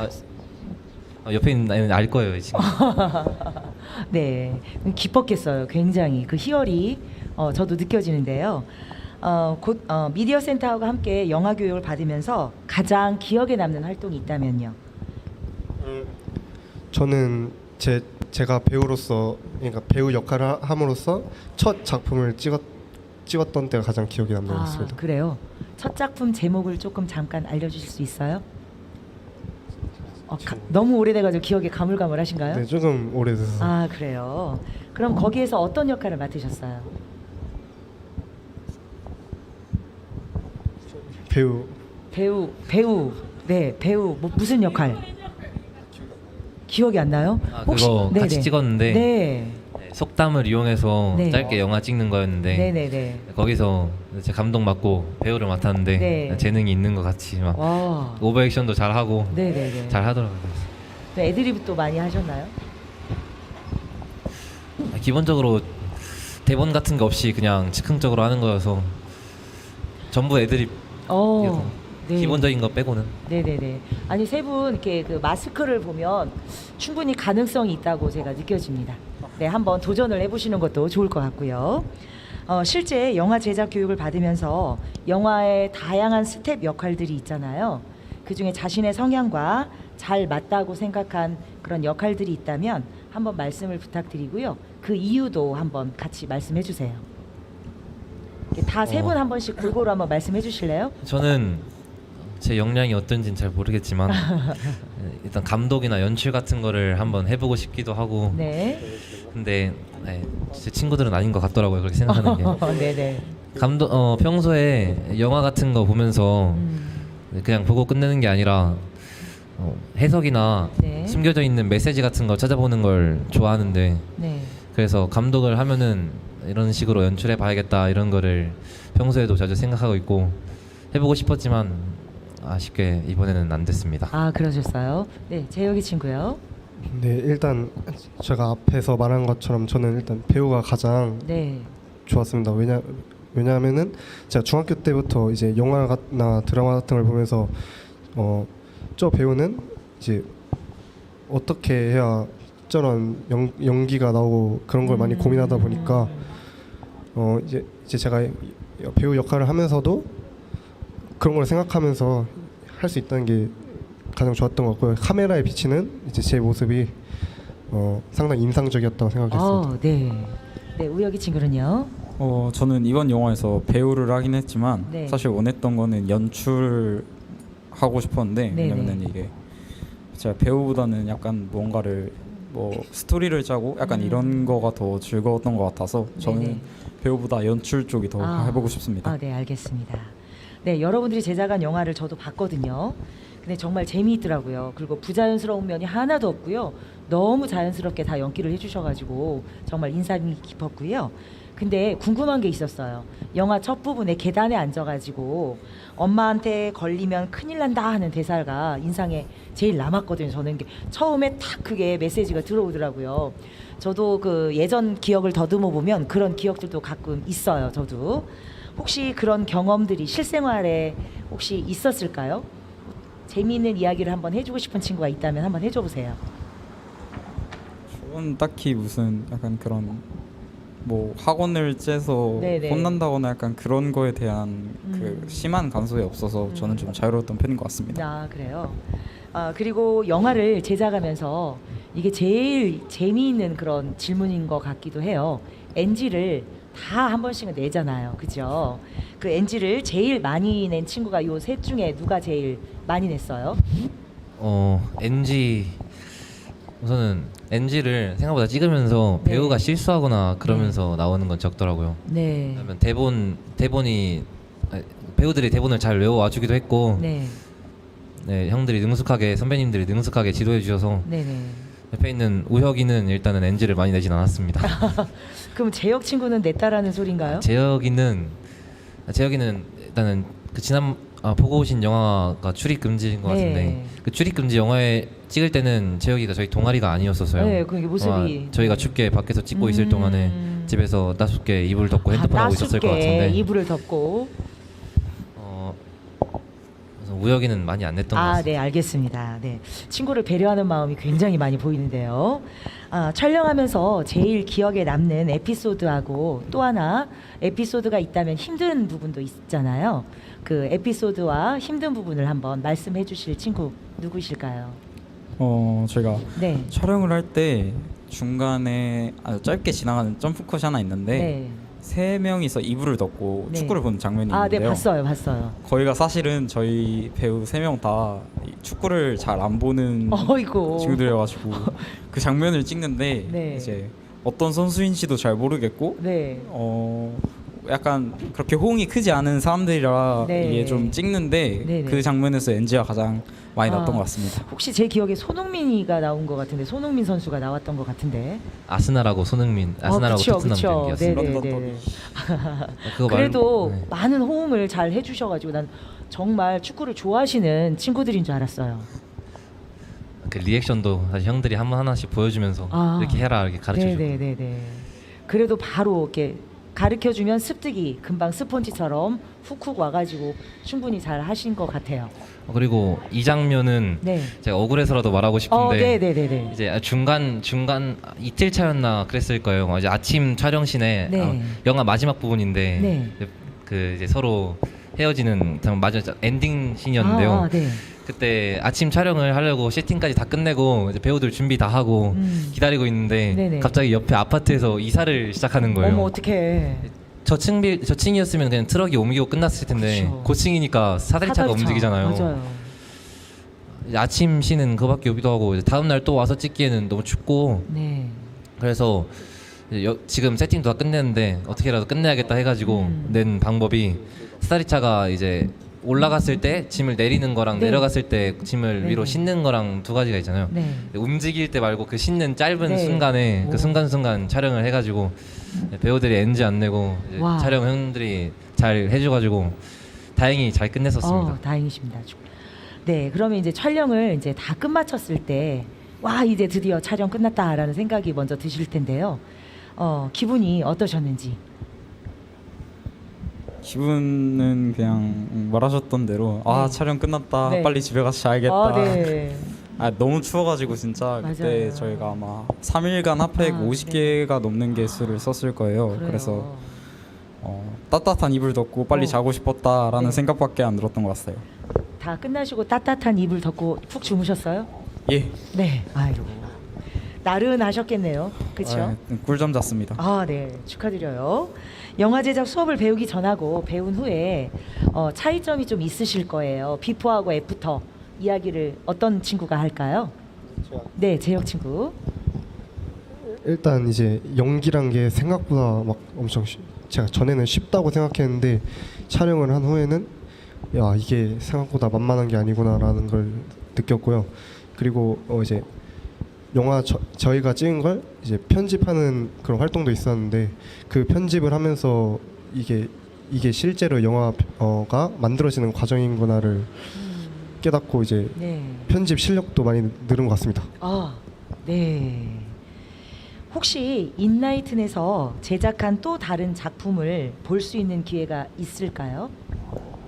옆에 있는 애는 알 거예요, 이 친구. 네, 기뻤겠어요. 굉장히 그 희열이 저도 느껴지는데요. 미디어 센터와 함께 영화 교육을 받으면서 가장 기억에 남는 활동이 있다면요. 저는 제가 배우로서 그러니까 배우 역할을 함으로써 첫 작품을 찍었던 때가 가장 기억에 남는 것 같습니다. 그래요. 첫 작품 제목을 조금 잠깐 알려주실 수 있어요? 너무 오래돼가지고 기억이 가물가물하신가요? 네, 조금 오래돼서. 그래요. 그럼 거기에서 어떤 역할을 맡으셨어요? 배우. 네, 배우. 무슨 역할? 기억이 안 나요? 그거 같이 네네. 찍었는데 네. 속담을 이용해서 네. 짧게 영화 찍는 거였는데 네네네. 거기서 제 감독 맡고 배우를 맡았는데 네. 재능이 있는 것 같이 막 와. 오버액션도 잘 하고 네네네. 잘 하더라고요. 애드리브 많이 하셨나요? 기본적으로 대본 같은 거 없이 그냥 즉흥적으로 하는 거여서 전부 애드립. 네. 기본적인 거 빼고는. 네네네. 아니 세 분 이렇게 그 마스크를 보면 충분히 가능성이 있다고 제가 느껴집니다. 네, 한번 도전을 해보시는 것도 좋을 것 같고요. 실제 영화 제작 교육을 받으면서 영화의 다양한 스텝 역할들이 있잖아요. 그 중에 자신의 성향과 잘 맞다고 생각한 그런 역할들이 있다면 한번 말씀을 부탁드리고요. 그 이유도 한번 같이 말씀해 주세요. 다 세 분 한 번씩 골고루 한번 말씀해 주실래요? 저는 제 역량이 어떤지는 잘 모르겠지만 일단 감독이나 연출 같은 거를 한번 해보고 싶기도 하고. 네. 근데 제 친구들은 아닌 것 같더라고요. 그렇게 생각하는 게. 네네. 평소에 영화 같은 거 보면서 그냥 보고 끝내는 게 아니라 해석이나 네. 숨겨져 있는 메시지 같은 거 찾아보는 걸 좋아하는데 네. 그래서 감독을 하면은 이런 식으로 연출해 봐야겠다 이런 거를 평소에도 자주 생각하고 있고 해보고 싶었지만 아쉽게 이번에는 안 됐습니다. 그러셨어요? 네, 재혁이 친구요. 네, 일단 제가 앞에서 말한 것처럼 저는 일단 배우가 가장 네. 좋았습니다. 왜냐하면은 제가 중학교 때부터 이제 영화나 드라마 같은 걸 보면서 저 배우는 이제 어떻게 해야 저런 연기가 나오고 그런 걸 많이 고민하다 보니까 이제 제가 배우 역할을 하면서도 그런 걸 생각하면서 할 수 있다는 게 가장 좋았던 것 같고요. 카메라에 비치는 이제 제 모습이 상당히 인상적이었다고 생각했습니다. 네. 네, 우혁이 친구는요. 저는 이번 영화에서 배우를 하긴 했지만 네. 사실 원했던 거는 연출 하고 싶었는데 네, 왜냐면은 이게 제가 배우보다는 약간 뭔가를 스토리를 짜고 약간 이런 거가 더 즐거웠던 것 같아서 저는 네네. 배우보다 연출 쪽이 더 아. 해보고 싶습니다. 네, 알겠습니다. 네, 여러분들이 제작한 영화를 저도 봤거든요. 근데 정말 재미있더라고요. 그리고 부자연스러운 면이 하나도 없고요. 너무 자연스럽게 다 연기를 해주셔가지고 정말 인상이 깊었고요. 근데 궁금한 게 있었어요. 영화 첫 부분에 계단에 앉아가지고 엄마한테 걸리면 큰일 난다 하는 대사가 인상에 제일 남았거든요. 저는 처음에 딱 그게 메시지가 들어오더라고요. 저도 그 예전 기억을 더듬어 보면 그런 기억들도 가끔 있어요. 저도. 혹시 그런 경험들이 실생활에 혹시 있었을까요? 재미있는 이야기를 한번 해주고 싶은 친구가 있다면 한번 해줘 보세요. 저는 딱히 무슨 약간 그런 학원을 째서 네네. 혼난다거나 약간 그런 거에 대한 그 심한 간섭이 없어서 저는 좀 자유로웠던 편인 것 같습니다. 아, 그래요. 그리고 영화를 제작하면서 이게 제일 재미있는 그런 질문인 것 같기도 해요. NG를 다 한 번씩은 내잖아요. 그죠? 그 NG를 제일 많이 낸 친구가 요 셋 중에 누가 제일 많이 냈어요? NG 우선은 NG를 생각보다 찍으면서 네. 배우가 실수하거나 그러면서 나오는 건 적더라고요. 네. 왜냐면 배우들이 대본을 잘 외워와주기도 했고 네. 네, 선배님들이 능숙하게 지도해 주셔서 네네. 옆에 있는 우혁이는 일단은 NG를 많이 내진 않았습니다. 그럼 재혁 친구는 냈다라는 소린가요? 재혁이는 일단은 그 보고 오신 영화가 출입 금지인 것 같은데 네. 그 출입 금지 영화에 찍을 때는 재혁이가 저희 동아리가 아니었었어요. 네, 그게 모습이 저희가 춥게 밖에서 찍고 있을 동안에 집에서 따숩게 이불 덮고 핸드폰 하고 있었을 것 같은데 이불을 덮고. 그래서 우혁이는 많이 안 냈던 것 같습니다. 네, 알겠습니다. 네, 친구를 배려하는 마음이 굉장히 많이 보이는데요. 촬영하면서 제일 기억에 남는 에피소드하고 또 하나 에피소드가 있다면 힘든 부분도 있잖아요. 그 에피소드와 힘든 부분을 한번 말씀해 주실 친구 누구실까요? 저희가 네. 촬영을 할 때 중간에 아주 짧게 지나가는 점프컷이 하나 있는데 네. 세 명이서 이불을 덮고 네. 축구를 보는 장면이 네, 있는데요. 봤어요. 거기가 사실은 저희 배우 세 명 다 축구를 잘 안 보는 어이구. 친구들이어가지고 그 장면을 찍는데 네. 이제 어떤 선수인지도 잘 모르겠고 네. 약간 그렇게 호응이 크지 않은 사람들이라 네. 이게 좀 찍는데 네네. 그 장면에서 NG가 가장 많이 났던 것 같습니다. 혹시 제 기억에 손흥민이가 나온 것 같은데 손흥민 선수가 나왔던 것 같은데. 아스날하고 토트넘 경기였습니다. 네네네. 그거 그래도 네. 많은 호응을 잘 해주셔가지고 난 정말 축구를 좋아하시는 친구들인 줄 알았어요. 그 리액션도 사실 형들이 하나씩 보여주면서 이렇게 해라 이렇게 가르쳐주고 네네네. 그래도 바로 이렇게 가르쳐주면 습득이 금방 스폰지처럼 훅훅 와가지고 충분히 잘 하신 것 같아요. 그리고 이 장면은 네. 제가 억울해서라도 말하고 싶은데 네네네. 이제 중간 이틀 차였나 그랬을 거예요. 이제 아침 촬영씬에 네. 영화 마지막 부분인데 네. 그 이제 서로 헤어지는 마지막 엔딩 씬이었는데요. 네. 그때 아침 촬영을 하려고 세팅까지 다 끝내고 이제 배우들 준비 다 하고 기다리고 있는데 네네. 갑자기 옆에 아파트에서 이사를 시작하는 거예요. 어머 어떡해. 저층이었으면 그냥 트럭이 옮기고 끝났을 텐데 그쵸. 고층이니까 사다리차가 사다리차. 움직이잖아요. 맞아요. 이제 아침 씬은 그밖에 없기도 하고 이제 다음 날 또 와서 찍기에는 너무 춥고 네. 그래서 이제 지금 세팅도 다 끝냈는데 어떻게라도 끝내야겠다 해가지고 낸 방법이 사다리차가 이제 올라갔을 때 짐을 내리는 거랑 네. 내려갔을 때 짐을 네. 위로 싣는 거랑 두 가지가 있잖아요. 네. 움직일 때 말고 그 싣는 짧은 네. 순간에 오. 그 순간순간 촬영을 해가지고 배우들이 NG 안 내고 이제 와. 촬영 형들이 잘 해줘가지고 다행히 잘 끝냈었습니다. 다행이십니다. 네, 그러면 이제 촬영을 이제 다 끝마쳤을 때, 와 이제 드디어 촬영 끝났다라는 생각이 먼저 드실 텐데요. 기분이 어떠셨는지. 기분은 그냥 말하셨던 대로 네. 촬영 끝났다 네. 빨리 집에 가서 자야겠다. 네. 너무 추워가지고 진짜 그때 맞아요. 저희가 아마 3일간 핫팩 50개가 넘는 개수를 썼을 거예요. 그래요. 그래서 따뜻한 이불 덮고 빨리 자고 싶었다라는 네. 생각밖에 안 들었던 것 같아요. 다 끝나시고 따뜻한 이불 덮고 푹 주무셨어요? 예. 네. 아이고. 나른하셨겠네요. 그렇죠? 꿀잠 잤습니다. 아, 네. 축하드려요. 영화 제작 수업을 배우기 전하고 배운 후에 차이점이 좀 있으실 거예요. 비포하고 애프터 이야기를 어떤 친구가 할까요? 네, 재혁 친구. 일단 이제 연기란 게 생각보다 막 엄청 제가 전에는 쉽다고 생각했는데 촬영을 한 후에는 야 이게 생각보다 만만한 게 아니구나라는 걸 느꼈고요. 그리고 이제 영화 저희가 찍은 걸 이제 편집하는 그런 활동도 있었는데 그 편집을 하면서 이게 실제로 영화가 만들어지는 과정인구나를 깨닫고 이제 네. 편집 실력도 많이 늘은 것 같습니다. 아, 네. 혹시 인라이튼에서 제작한 또 다른 작품을 볼 수 있는 기회가 있을까요?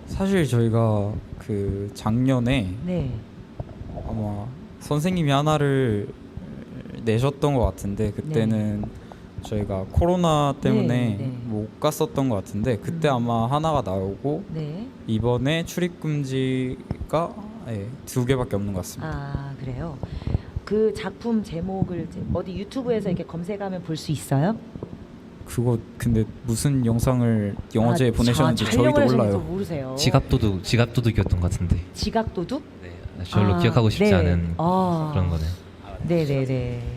사실 저희가 그 작년에 네. 아마 선생님이 하나를 내셨던 것 같은데 그때는 저희가 코로나 때문에 네, 네. 못 갔었던 것 같은데 그때 아마 하나가 나오고 네. 이번에 출입 금지가 2개밖에 없는 것 같습니다. 아, 그래요. 그 작품 제목을 어디 유튜브에서 이렇게 검색하면 볼 수 있어요? 그거 근데 무슨 영상을 영화제에 보내셨는지 촬영을 저희도 하셨는지 몰라요. 모르세요. 지갑도둑이었던 것 같은데. 지각도둑? 네, 별로 아, 기억하고 싶지 네. 않은 아. 그런 거네요. 네네네.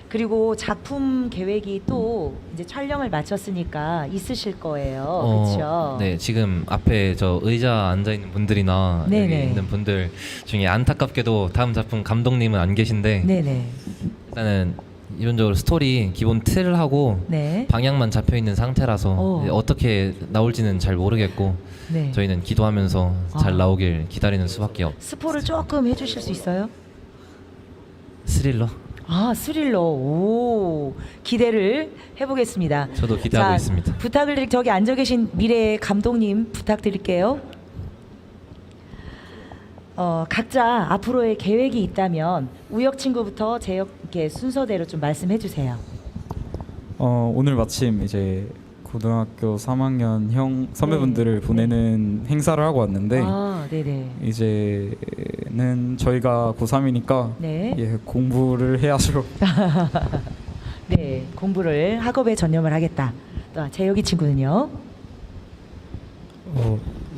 그리고 작품 계획이 또 이제 촬영을 마쳤으니까 있으실 거예요. 그렇죠? 네, 지금 앞에 저 의자 앉아 있는 분들이나 네네. 여기 있는 분들 중에 안타깝게도 다음 작품 감독님은 안 계신데 네네. 일단은 이론적으로 스토리 기본 틀을 하고 네. 방향만 잡혀 있는 상태라서 이제 어떻게 나올지는 잘 모르겠고 네. 저희는 기도하면서 잘 아. 나오길 기다리는 수밖에 스포를 조금 해주실 수 있어요? 스릴러. 아, 스릴러. 오, 기대를 해보겠습니다. 저도 기대하고 자, 있습니다. 부탁을 저기 앉아 계신 미래 감독님 부탁드릴게요. 각자 앞으로의 계획이 있다면 우혁 친구부터 재혁 이렇게 순서대로 좀 말씀해 주세요. 오늘 마침 이제 고등학교 3학년 형 선배분들을 보내는 행사를 하고 왔는데 아, 네네. 이제는 저희가 고3이니까 네. 공부를 해야죠. 네, 공부를 학업에 전념을 하겠다. 또 재혁이 친구는요?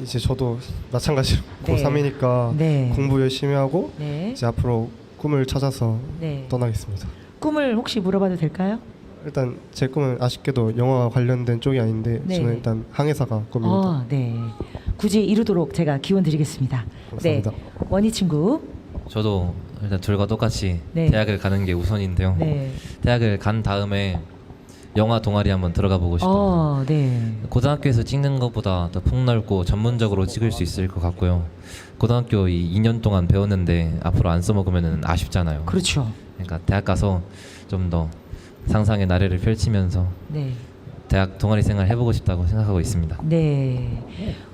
이제 저도 마찬가지로 네. 고3이니까 네. 공부 열심히 하고 네. 이제 앞으로 꿈을 찾아서 네. 떠나겠습니다. 꿈을 혹시 물어봐도 될까요? 일단 제 꿈은 아쉽게도 영화 관련된 쪽이 아닌데 네. 저는 일단 항해사가 꿈입니다. 네. 굳이 이루도록 제가 기원 드리겠습니다. 감사합니다. 네. 원희 친구. 저도 일단 둘과 똑같이 네. 대학을 가는 게 우선인데요. 네. 대학을 간 다음에 영화 동아리 한번 들어가 보고 싶어요. 네. 고등학교에서 찍는 것보다 더 폭넓고 전문적으로 찍을 수 있을 것 같고요. 고등학교 이 2년 동안 배웠는데 앞으로 안 써먹으면 아쉽잖아요. 그렇죠. 그러니까 대학 가서 좀 더 상상의 나래를 펼치면서 네. 대학 동아리 생활 해보고 싶다고 생각하고 있습니다. 네.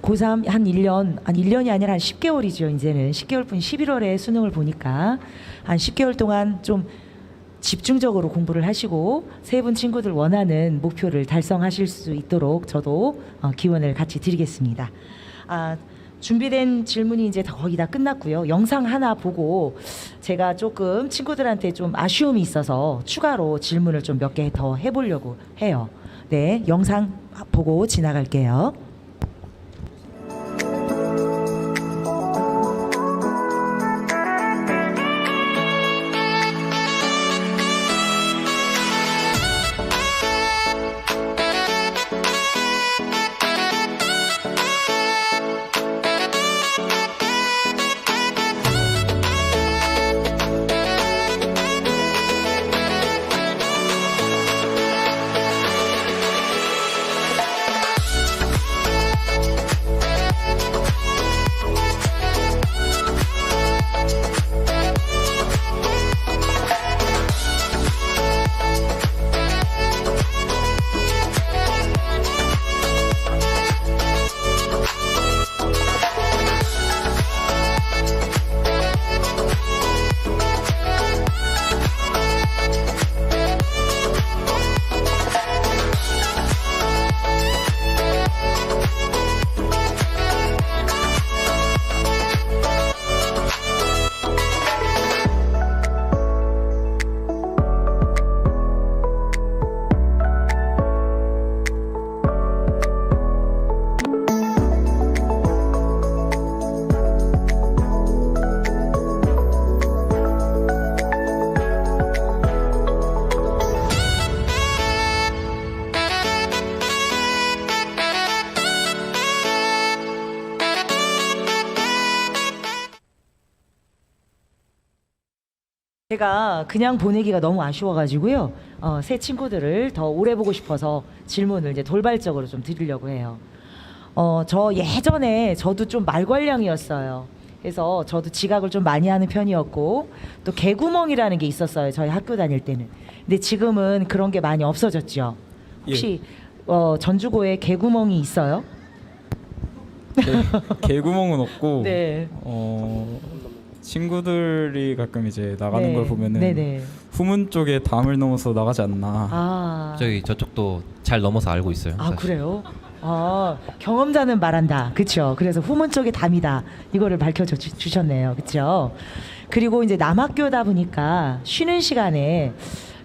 고3 한 1년이 아니라 한 10개월이죠. 이제는 10개월뿐 11월에 수능을 보니까 한 10개월 동안 좀 집중적으로 공부를 하시고 세 분 친구들 원하는 목표를 달성하실 수 있도록 저도 기원을 같이 드리겠습니다. 준비된 질문이 이제 거의 다 끝났고요. 영상 하나 보고 제가 조금 친구들한테 좀 아쉬움이 있어서 추가로 질문을 좀 몇 개 더 해보려고 해요. 네, 영상 보고 지나갈게요. 제가 그냥 보내기가 너무 아쉬워가지고요. 새 친구들을 더 오래 보고 싶어서 질문을 이제 돌발적으로 좀 드리려고 해요. 저 예전에 저도 좀 말괄량이었어요. 그래서 저도 지각을 좀 많이 하는 편이었고 또 개구멍이라는 게 있었어요. 저희 학교 다닐 때는. 근데 지금은 그런 게 많이 없어졌죠. 혹시 전주고에 개구멍이 있어요? 개구멍은 없고 네. 친구들이 가끔 이제 나가는 네. 걸 보면은 네네. 후문 쪽에 담을 넘어서 나가지 않나. 아. 저쪽도 잘 넘어서 알고 있어요. 아 사실. 그래요? 경험자는 말한다. 그렇죠. 그래서 후문 쪽에 담이다. 이거를 주셨네요. 그렇죠. 그리고 이제 남학교다 보니까 쉬는 시간에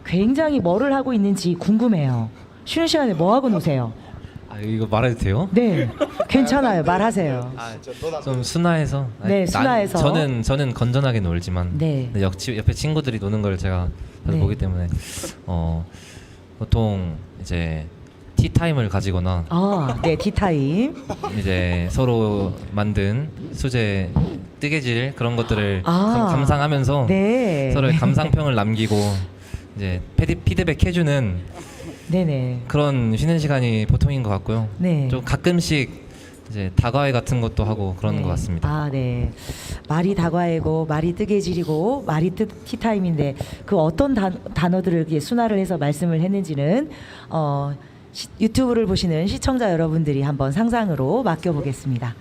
굉장히 뭐를 하고 있는지 궁금해요. 쉬는 시간에 뭐 하고 노세요? 이거 말해도 돼요? 네, 괜찮아요. 말하세요. 좀 순화해서. 네, 순화해서. 저는 건전하게 놀지만 네. 옆에 친구들이 노는 걸 제가 자주 네. 보기 때문에 보통 이제 티타임을 가지거나 네, 티타임. 이제 서로 만든 수제 뜨개질 그런 것들을 감상하면서 네. 서로의 감상평을 남기고 이제 피드백 해주는 네네. 그런 쉬는 시간이 보통인 것 같고요. 네. 좀 가끔씩 이제 다과회 같은 것도 하고 그러는 것 같습니다. 네. 말이 다과이고 말이 뜨개질이고 말이 티타임인데 그 어떤 단어들을 이렇게 순화를 해서 말씀을 했는지는 유튜브를 보시는 시청자 여러분들이 한번 상상으로 맡겨보겠습니다.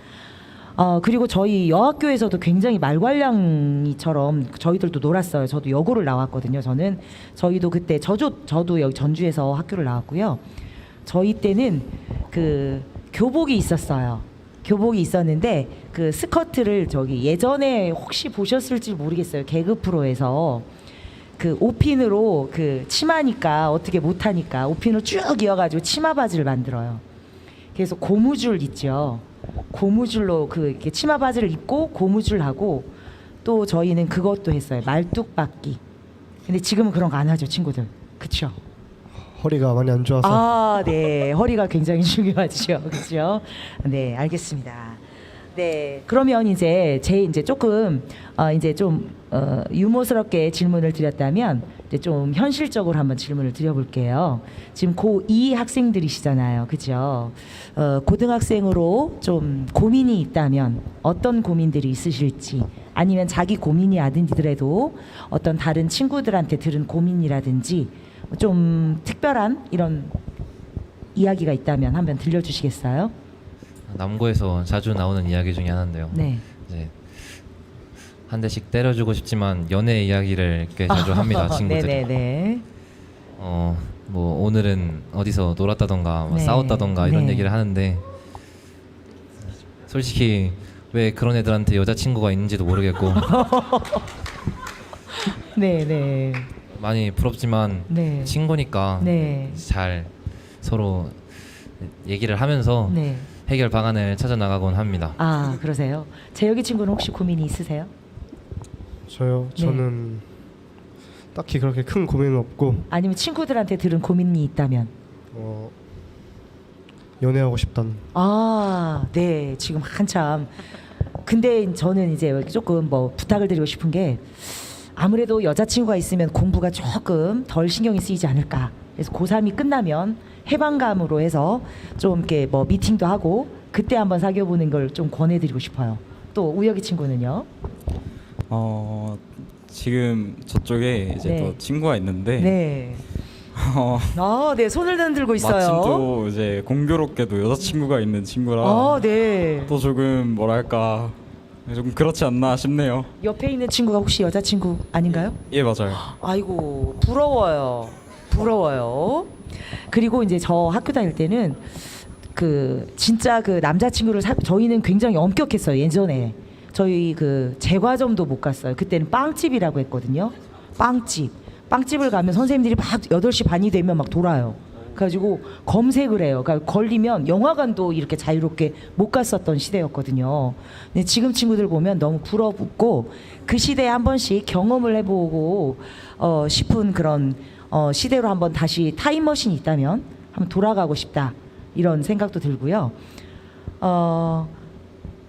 그리고 저희 여학교에서도 굉장히 말괄량이처럼 저희들도 놀았어요. 저도 여고를 나왔거든요. 저희도 그때 저도 여기 전주에서 학교를 나왔고요. 저희 때는 그 교복이 있었어요. 교복이 있었는데 그 스커트를 저기 예전에 혹시 보셨을지 모르겠어요. 개그 프로에서 그 오핀으로 그 치마니까 어떻게 못하니까 오핀으로 쭉 이어가지고 치마 바지를 만들어요. 그래서 고무줄 있죠. 고무줄로 그 이렇게 치마 바지를 입고 고무줄 하고 또 저희는 그것도 했어요. 말뚝박기. 근데 지금은 그런 거 안 하죠, 친구들. 그렇죠? 허리가 많이 안 좋아서. 네, 허리가 굉장히 중요하죠, 그렇죠? 네, 알겠습니다. 네, 그러면 이제 조금 이제 좀 유머스럽게 질문을 드렸다면 이제 좀 현실적으로 한번 질문을 드려볼게요. 지금 고2 학생들이시잖아요, 그죠? 고등학생으로 좀 고민이 있다면 어떤 고민들이 있으실지, 아니면 자기 고민이 아니더라도 어떤 다른 친구들한테 들은 고민이라든지 좀 특별한 이런 이야기가 있다면 한번 들려주시겠어요? 남고에서 자주 나오는 이야기 중에 하나인데요. 네. 이제 한 대씩 때려주고 싶지만 연애 이야기를 꽤 자주 합니다, 친구들이. 네네네. 뭐 오늘은 어디서 놀았다던가 뭐 네. 싸웠다던가 이런 네. 얘기를 하는데 솔직히 왜 그런 애들한테 여자친구가 있는지도 모르겠고 네네. 많이 부럽지만 네. 친구니까 네. 잘 서로 얘기를 하면서 네. 해결 방안을 찾아 나가곤 합니다. 그러세요? 재혁이 친구는 혹시 고민이 있으세요? 저요? 네. 저는 딱히 그렇게 큰 고민은 없고 아니면 친구들한테 들은 고민이 있다면? 연애하고 싶다는. 네. 지금 한참. 근데 저는 이제 조금 뭐 부탁을 드리고 싶은 게 아무래도 여자친구가 있으면 공부가 조금 덜 신경이 쓰이지 않을까. 그래서 고3이 끝나면 해방감으로 해서 좀 이렇게 뭐 미팅도 하고 그때 한번 사귀어보는 걸 좀 권해드리고 싶어요. 또 우혁이 친구는요? 지금 저쪽에 이제 네. 또 친구가 있는데 네. 네. 손을 흔들고 있어요. 마침 또 이제 공교롭게도 여자친구가 있는 친구라 네. 또 조금 뭐랄까 좀 그렇지 않나 싶네요. 옆에 있는 친구가 혹시 여자친구 아닌가요? 예, 맞아요. 아이고, 부러워요. 부러워요. 그리고 이제 저 학교 다닐 때는 그 진짜 그 남자친구를 저희는 굉장히 엄격했어요. 예전에 저희 그 제과점도 못 갔어요. 그때는 빵집이라고 했거든요. 빵집을 가면 선생님들이 막 8시 반이 되면 막 돌아요. 그래가지고 검색을 해요. 그러니까 걸리면 영화관도 이렇게 자유롭게 못 갔었던 시대였거든요. 근데 지금 친구들 보면 너무 부럽고 그 시대에 한 번씩 경험을 해보고 싶은 그런 시대로 한번 다시 타임머신이 있다면 한번 돌아가고 싶다 이런 생각도 들고요.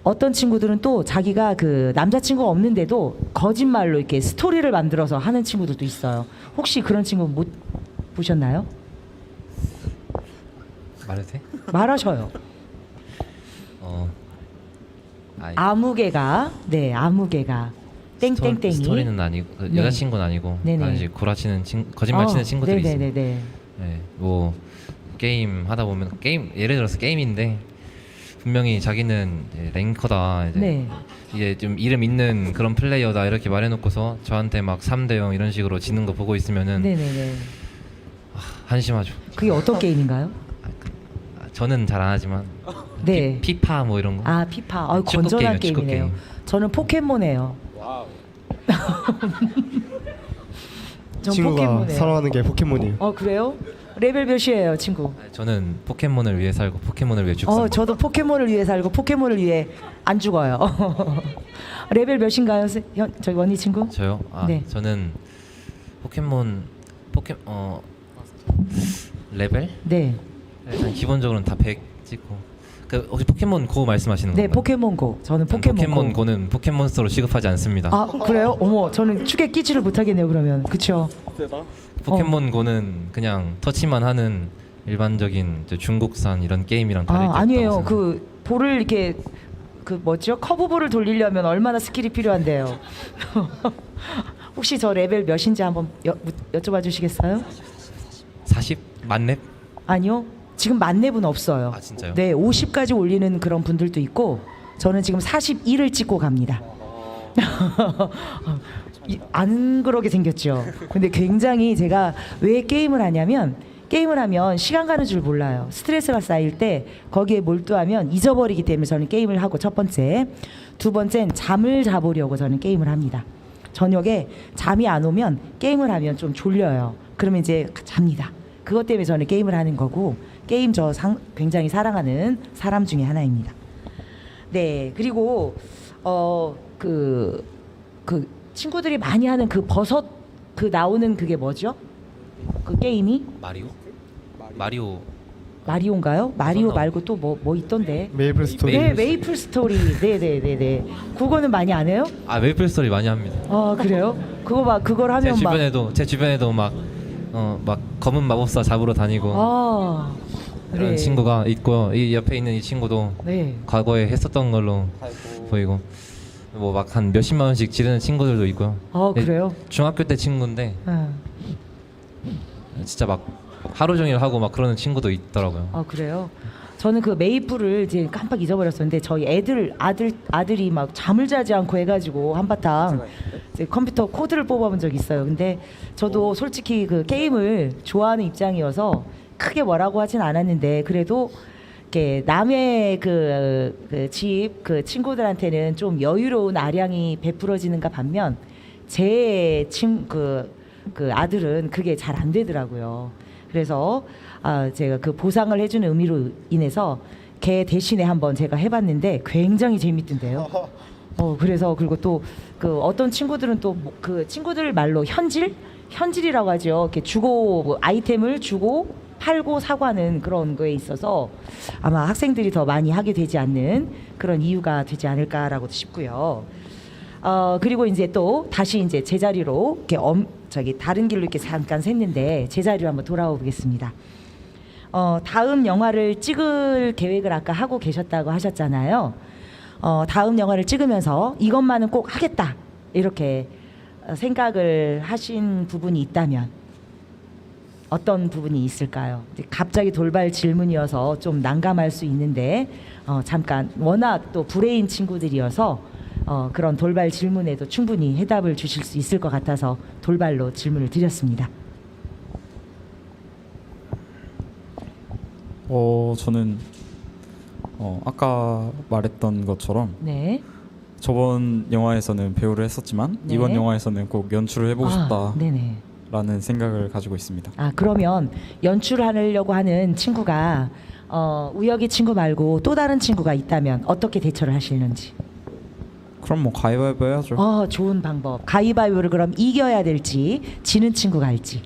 어떤 친구들은 또 자기가 그 남자친구가 없는데도 거짓말로 이렇게 스토리를 만들어서 하는 친구들도 있어요. 혹시 그런 친구 못 보셨나요? 말해도 돼? 말하셔요. 아이, 아무개가 아무개가 땡땡땡이 스토리는 아니고 그 네. 여자친구는 아니고 네네. 이제 구라치는 거짓말 치는 친구들이 있어요. 네네네. 네, 뭐 게임 하다 보면 게임 예를 들어서 게임인데 분명히 자기는 이제 랭커다 이제 네. 이제 좀 이름 있는 그런 플레이어다 이렇게 말해놓고서 저한테 막 3대0 이런 식으로 지는 거 보고 있으면은 네네네. 한심하죠. 그게 어떤 게임인가요? 저는 잘 안 하지만 네. 피파 뭐 이런 거. 아 피파. 축구 건전한 게임이요, 축구 게임이네요. 게임. 저는 포켓몬이에요. 전 친구가 포켓몬이에요. 사랑하는 게 포켓몬이에요. 그래요? 레벨 몇이에요, 친구? 저는 포켓몬을 위해 살고 포켓몬을 위해 죽습니다. 저도 포켓몬을 위해 살고 포켓몬을 위해 안 죽어요. 레벨 몇인가요, 저기 원희 친구? 저요? 네. 저는 레벨? 네. 일단 기본적으로는 다 100 찍고. 그 혹시 포켓몬 고 말씀하시는 네, 건가요? 포켓몬고. 저는 포켓몬고. 고는 포켓몬스터로 취급하지 않습니다. 아, 그래요? 어머, 저는 축에 끼지를 못하겠네요, 그러면. 그쵸? 포켓몬 고는 그냥 터치만 하는 일반적인 이제 중국산 이런 게임이랑 다를 게 없다고 아니에요. 생각해요. 그 볼을 이렇게 그 뭐죠? 커브볼을 돌리려면 얼마나 스킬이 필요한데요. 혹시 저 레벨 몇인지 한번 여쭤봐 주시겠어요? 40 만렙? 아니요. 지금 만렙은 없어요. 아, 진짜요? 네, 50까지 올리는 그런 분들도 있고 저는 지금 41을 찍고 갑니다. 안 그러게 생겼죠. 근데 굉장히 제가 왜 게임을 하냐면 게임을 하면 시간 가는 줄 몰라요. 스트레스가 쌓일 때 거기에 몰두하면 잊어버리기 때문에 저는 게임을 하고 첫 번째. 두 번째는 잠을 자보려고 저는 게임을 합니다. 저녁에 잠이 안 오면 게임을 하면 좀 졸려요. 그러면 이제 잡니다. 그것 때문에 저는 게임을 하는 거고 게임 굉장히 사랑하는 사람 중에 하나입니다. 네, 그리고 그 친구들이 많이 하는 그 버섯 그 나오는 그게 뭐죠? 그 게임이 마리오 마리오인가요? 마리오 버섯 말고 또 뭐 있던데? 메이플 스토리. 네, 메이플 스토리. 네네네네. 그거는 많이 안 해요? 메이플 스토리 많이 합니다. 그래요? 그걸 하면 제 주변에도 막 검은 마법사 잡으러 다니고 그런 네. 친구가 있고요. 이 옆에 있는 이 친구도 네. 과거에 했었던 걸로 보이고 뭐 막 한 몇십만 원씩 지르는 친구들도 있고요. 그래요? 중학교 때 친구인데 진짜 막 하루 종일 하고 막 그러는 친구도 있더라고요. 그래요? 저는 그 메이플을 이제 깜빡 잊어버렸었는데 저희 아들이 막 잠을 자지 않고 해가지고 한바탕 이제 컴퓨터 코드를 뽑아본 적이 있어요. 근데 저도 솔직히 그 게임을 좋아하는 입장이어서 크게 뭐라고 하진 않았는데 그래도 이렇게 남의 집 친구들한테는 좀 여유로운 아량이 베풀어지는가 반면 제 아들은 그게 잘 안 되더라고요. 그래서 제가 그 보상을 해주는 의미로 인해서 걔 대신에 한번 제가 해봤는데 굉장히 재밌던데요. 그래서 그리고 또 그 어떤 친구들은 또 그 친구들 말로 현질이라고 하죠. 이렇게 주고 뭐 아이템을 주고 팔고 사고 하는 그런 거에 있어서 아마 학생들이 더 많이 하게 되지 않는 그런 이유가 되지 않을까라고도 싶고요. 그리고 이제 또 다시 이제 제자리로 이렇게 다른 길로 이렇게 잠깐 샜는데 제자리로 한번 돌아와 보겠습니다. 다음 영화를 찍을 계획을 아까 하고 계셨다고 하셨잖아요. 다음 영화를 찍으면서 이것만은 꼭 하겠다 이렇게 생각을 하신 부분이 있다면 어떤 부분이 있을까요? 갑자기 돌발 질문이어서 좀 난감할 수 있는데 잠깐 워낙 또 브레인 친구들이어서 그런 돌발 질문에도 충분히 해답을 주실 수 있을 것 같아서 돌발로 질문을 드렸습니다. 저는 아까 말했던 것처럼 네. 저번 영화에서는 배우를 했었지만 네. 이번 영화에서는 꼭 연출을 해보고 네네. 싶다라는 생각을 가지고 있습니다. 그러면 연출하려고 하는 친구가 우혁이 친구 말고 또 다른 친구가 있다면 어떻게 대처를 하시는지. 그럼 뭐 가위바위보 해야죠. 좋은 방법. 가위바위보를 그럼 이겨야 될지 지는 친구가 할지.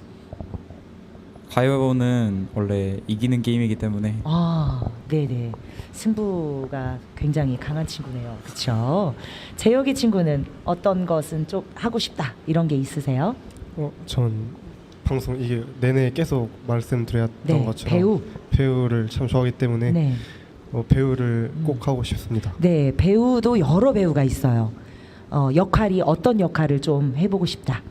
바이오는 원래 이기는 게임이기 때문에 아, 네네. 승부가 굉장히 강한 친구네요. 그렇죠? 재혁이 친구는 어떤 것은 좀 하고 싶다 이런 게 있으세요? 전 방송 이게 내내 계속 말씀드렸던 네, 것처럼 배우를 참 좋아하기 때문에 네. 배우를 꼭 하고 싶습니다. 네, 배우도 여러 배우가 있어요. 역할이 어떤 역할을 좀 해보고 싶다.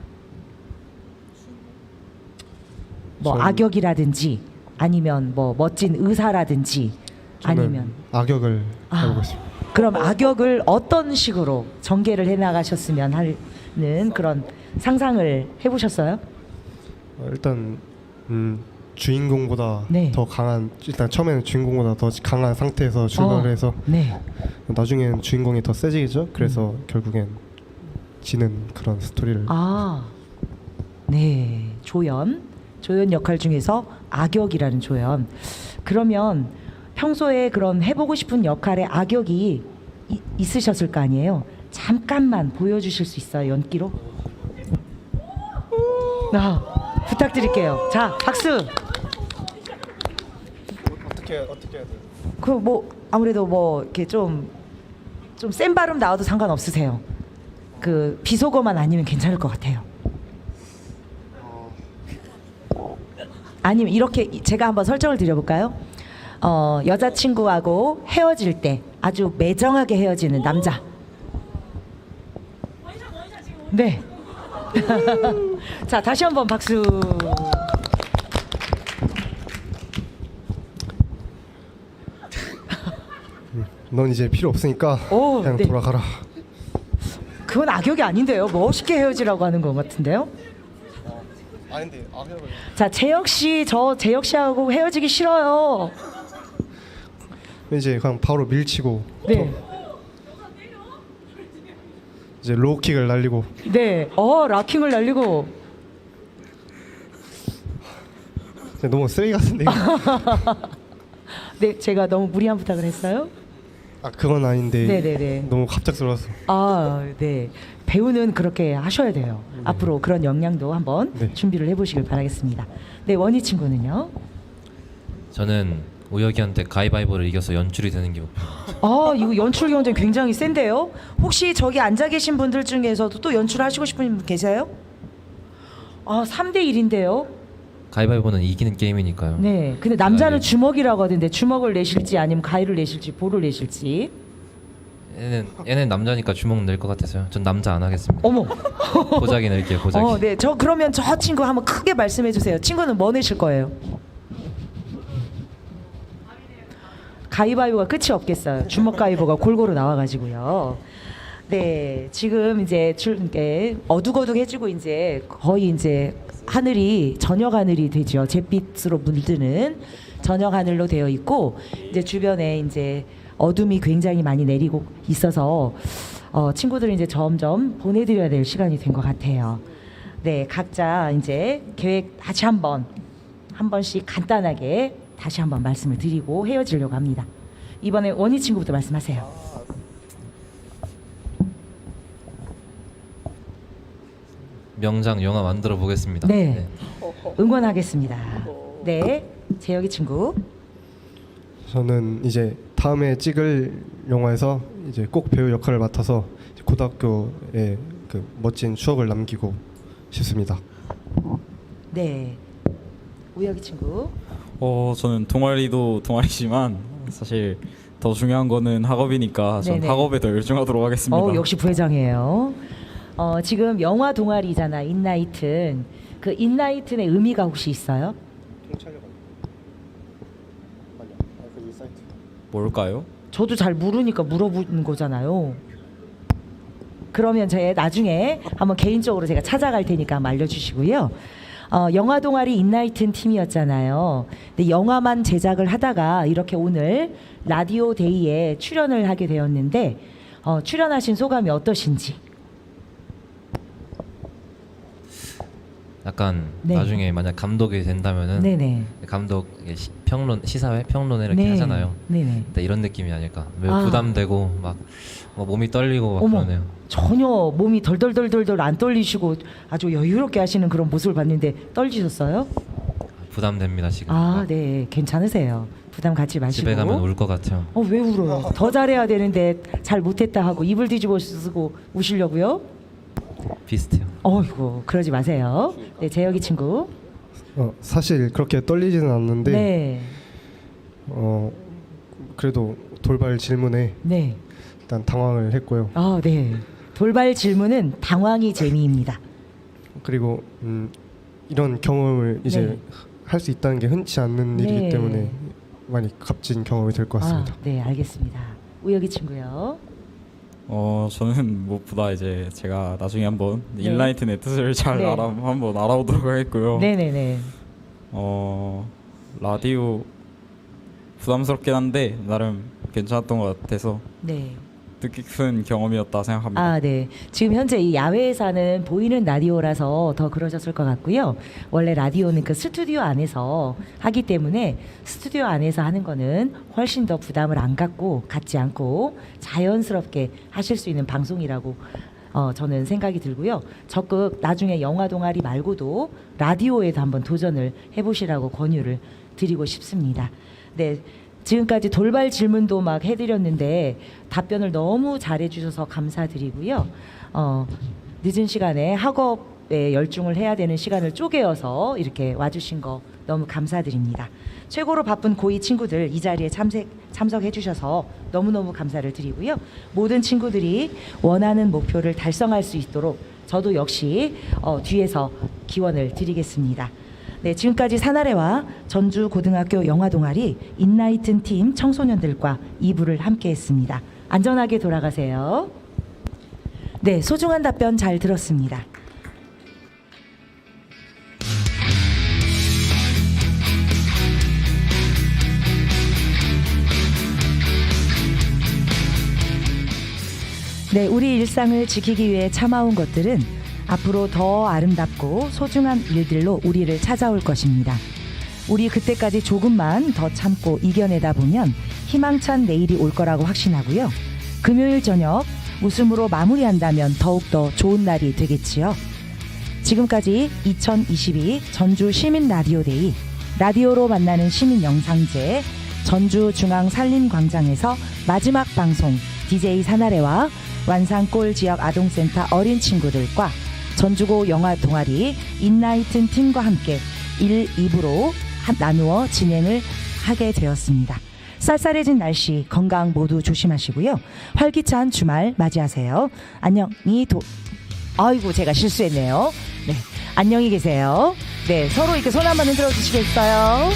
뭐 저는- 악역이라든지 아니면 뭐 멋진 의사라든지 저는 아니면 악역을 해보고 싶습니다. 그럼 악역을 어떤 식으로 전개를 해나가셨으면 하는 그런 상상을 해보셨어요? 일단 주인공보다 네. 더 강한 일단 처음에는 주인공보다 더 강한 상태에서 출발을 해서 네. 나중에는 주인공이 더 세지겠죠. 그래서 결국엔 지는 그런 스토리를 아, 네. 조연 역할 중에서 악역이라는 조연. 그러면 평소에 그런 해보고 싶은 역할의 악역이 있으셨을 거 아니에요? 잠깐만 보여주실 수 있어요, 연기로? 부탁드릴게요. 자, 박수. 어떻게 해야 돼요? 그 뭐 아무래도 뭐 이렇게 좀 센 발음 나와도 상관없으세요. 그 비속어만 아니면 괜찮을 것 같아요. 아니면 이렇게 제가 한번 설정을 드려볼까요? 여자친구하고 헤어질 때 아주 매정하게 헤어지는 남자. 네. 자, 다시 한번 박수. 넌 이제 필요 없으니까 오, 그냥 네. 돌아가라. 그건 악역이 아닌데요. 멋있게 헤어지라고 하는 것 같은데요. 아닌데 악역을. 자, 재혁 씨하고 헤어지기 싫어요. 이제 그냥 바로 밀치고 네. 이제 로우킥을 날리고 네. 락킹을 날리고. 너무 쓰레기 같은데. 이거. 네, 제가 너무 무리한 부탁을 했어요. 그건 아닌데. 네네네. 너무 갑작스러워서. 네. 배우는 그렇게 하셔야 돼요. 앞으로 그런 역량도 한번 네. 준비를 해보시길 바라겠습니다. 네, 원희 친구는요? 저는 우혁이한테 가위바위보를 이겨서 연출이 되는 게 목표. 이거 연출 경쟁 굉장히 센데요? 혹시 저기 앉아 계신 분들 중에서도 또 연출하시고 싶은 분 계세요? 3대 1인데요? 가위바위보는 이기는 게임이니까요. 네. 근데 남자는 네. 주먹이라고 하던데 주먹을 내실지 아니면 가위를 내실지 볼을 내실지. 얘는 남자니까 주먹 낼 것 같아서요. 전 남자 안 하겠습니다. 어머. 고작이 낼게요. 고작이. 네. 그러면 저 친구 한번 크게 말씀해 주세요. 친구는 뭐 내실 거예요? 가위바위보가 끝이 없겠어요. 주먹 가위바위보가 골고루 나와가지고요. 네, 지금 이제 어둑어둑해지고 이제 거의 이제 하늘이 저녁 하늘이 되죠. 잿빛으로 물드는 저녁 하늘로 되어 있고 이제 주변에 이제 어둠이 굉장히 많이 내리고 있어서 친구들이 이제 점점 보내드려야 될 시간이 된 것 같아요. 네, 각자 이제 계획 다시 한 번씩 간단하게 다시 한번 말씀을 드리고 헤어지려고 합니다. 이번에 원희 친구부터 말씀하세요. 명장 영화 만들어 보겠습니다. 네. 응원하겠습니다. 네, 재혁이 친구. 저는 이제 다음에 찍을 영화에서 이제 꼭 배우 역할을 맡아서 고등학교에 그 멋진 추억을 남기고 싶습니다. 네, 우혁이 친구. 저는 동아리도 동아리지만 사실 더 중요한 거는 학업이니까 전 네네. 학업에 더 열중하도록 하겠습니다. 역시 부회장이에요. 지금 영화 동아리잖아, 인나이튼. 그 인나이튼의 의미가 혹시 있어요? 뭘까요? 저도 잘 모르니까 물어보는 거잖아요. 그러면 제가 나중에 한번 개인적으로 제가 찾아갈 테니까 한번 알려주시고요. 영화 동아리 인나이튼 팀이었잖아요. 근데 영화만 제작을 하다가 이렇게 오늘 라디오 데이에 출연을 하게 되었는데 출연하신 소감이 어떠신지? 약간 네. 나중에 만약 감독이 된다면은 네네. 감독 시사회 평론회 이렇게 네. 하잖아요. 네네. 근데 이런 느낌이 아닐까. 매우 아. 부담되고 막 몸이 떨리고 막 어머, 그러네요. 전혀 몸이 덜덜덜덜덜 안 떨리시고 아주 여유롭게 하시는 그런 모습을 봤는데 떨리셨어요? 부담됩니다 지금. 아, 네, 괜찮으세요. 부담 갖지 마시고. 집에 가면 울 것 같아요. 왜 울어요? 더 잘해야 되는데 잘 못했다 하고 입을 뒤집어 쓰고 우시려고요? 비슷해요. 어이구, 그러지 마세요. 네, 재혁이 친구. 사실 그렇게 떨리지는 않는데 네, 그래도 돌발 질문에 네. 일단 당황을 했고요. 네. 돌발 질문은 당황이 재미입니다. 그리고 이런 경험을 이제 네. 할 수 있다는 게 흔치 않는 네. 일이기 때문에 많이 값진 경험이 될 것 같습니다. 네, 알겠습니다. 우혁이 친구요. 저는 무엇보다 이제 제가 나중에 한번 네. 인라이트의 뜻을 잘 네. 한번 알아보도록 하겠고요. 네네네. 라디오 부담스럽긴 한데 나름 괜찮았던 것 같아서 네. 뜻깊은 경험이었다 생각합니다. 네. 지금 현재 이 야외에서는 보이는 라디오라서 더 그러셨을 것 같고요. 원래 라디오는 그 스튜디오 안에서 하기 때문에 스튜디오 안에서 하는 거는 훨씬 더 부담을 안 갖지 않고 자연스럽게 하실 수 있는 방송이라고 저는 생각이 들고요. 적극 나중에 영화 동아리 말고도 라디오에도 한번 도전을 해보시라고 권유를 드리고 싶습니다. 네. 지금까지 돌발 질문도 막 해드렸는데 답변을 너무 잘해주셔서 감사드리고요. 늦은 시간에 학업에 열중을 해야 되는 시간을 쪼개어서 이렇게 와주신 거 너무 감사드립니다. 최고로 바쁜 고2 친구들 이 자리에 참석해주셔서 너무너무 감사를 드리고요. 모든 친구들이 원하는 목표를 달성할 수 있도록 저도 역시 뒤에서 기원을 드리겠습니다. 네, 지금까지 산아래와 전주고등학교 영화동아리 인라이튼 팀 청소년들과 2부를 함께했습니다. 안전하게 돌아가세요. 네, 소중한 답변 잘 들었습니다. 네, 우리 일상을 지키기 위해 참아온 것들은 앞으로 더 아름답고 소중한 일들로 우리를 찾아올 것입니다. 우리 그때까지 조금만 더 참고 이겨내다 보면 희망찬 내일이 올 거라고 확신하고요. 금요일 저녁 웃음으로 마무리한다면 더욱더 좋은 날이 되겠지요. 지금까지 2022 전주 시민 라디오데이 라디오로 만나는 시민 영상제 전주중앙산림광장에서 마지막 방송 DJ 산아래와 완산골 지역 아동센터 어린 친구들과 전주고 영화 동아리 인라이튼 팀과 함께 1, 2부로 나누어 진행을 하게 되었습니다. 쌀쌀해진 날씨 건강 모두 조심하시고요. 활기찬 주말 맞이하세요. 아이고 제가 실수했네요. 네, 안녕히 계세요. 네, 서로 이렇게 손 한번 흔들어 주시겠어요?